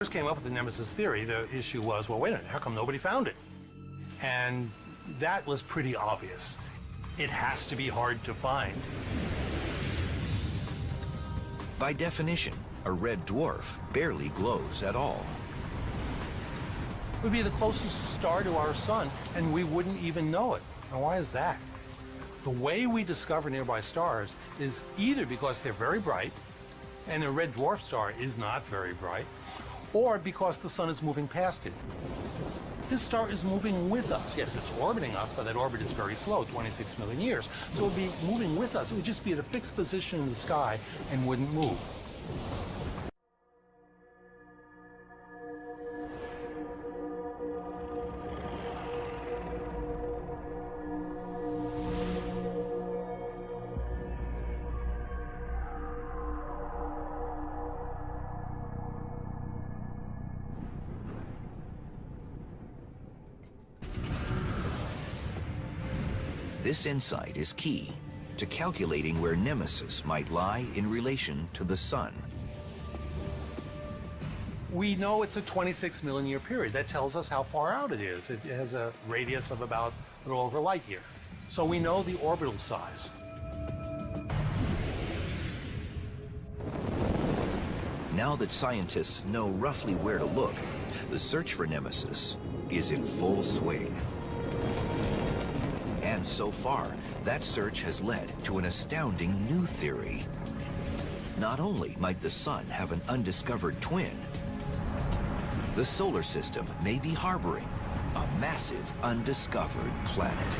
First came up with the nemesis theory, the issue was, well, wait a minute, how come nobody found it? And that was pretty obvious. It has to be hard to find. By definition, a red dwarf barely glows at all. It would be the closest star to our sun, and we wouldn't even know it. Now, why is that? The way we discover nearby stars is either because they're very bright, and a red dwarf star is not very bright, or because the sun is moving past it. This star is moving with us. Yes, it's orbiting us, but that orbit is very slow, 26 million years. So it would be moving with us. It would just be at a fixed position in the sky and wouldn't move. This insight is key to calculating where Nemesis might lie in relation to the sun. We know it's a 26 million year period. That tells us how far out it is. It has a radius of about a little over a light year. So we know the orbital size. Now that scientists know roughly where to look, the search for Nemesis is in full swing. And so far, that search has led to an astounding new theory. Not only might the sun have an undiscovered twin, the solar system may be harboring a massive undiscovered planet.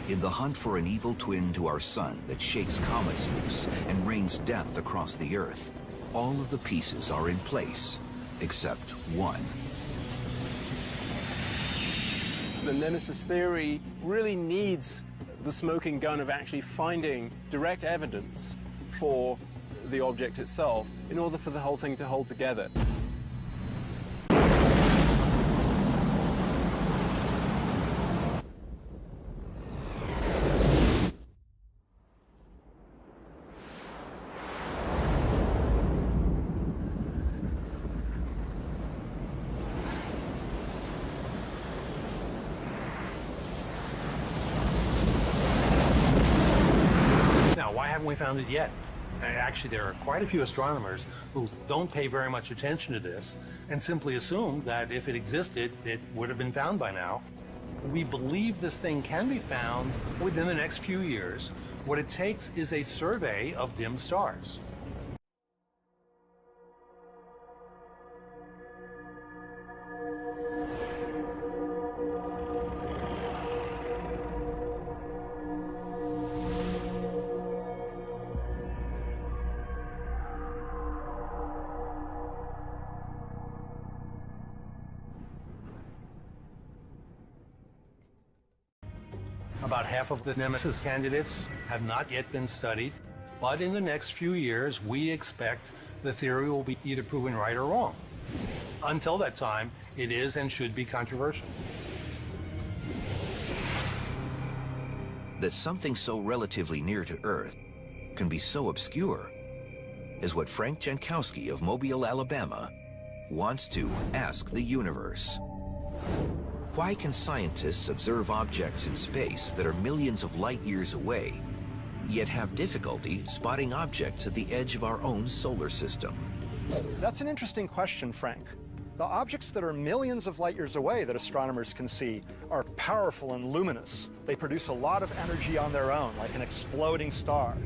In the hunt for an evil twin to our sun that shakes comets loose and rains death across the Earth, all of the pieces are in place, except one. The Nemesis theory really needs the smoking gun of actually finding direct evidence for the object itself in order for the whole thing to hold together. Why haven't we found it yet? And actually, there are quite a few astronomers who don't pay very much attention to this and simply assume that if it existed, it would have been found by now. We believe this thing can be found within the next few years. What it takes is a survey of dim stars. About half of the Nemesis candidates have not yet been studied, but in the next few years, we expect the theory will be either proven right or wrong. Until that time, it is and should be controversial. That something so relatively near to Earth can be so obscure is what Frank Jankowski of Mobile, Alabama, wants to ask the universe. Why can scientists observe objects in space that are millions of light years away, yet have difficulty spotting objects at the edge of our own solar system? That's an interesting question, Frank. The objects that are millions of light years away that astronomers can see are powerful and luminous. They produce a lot of energy on their own, like an exploding star.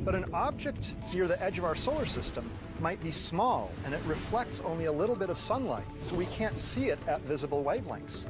But an object near the edge of our solar system might be small, and it reflects only a little bit of sunlight, so we can't see it at visible wavelengths.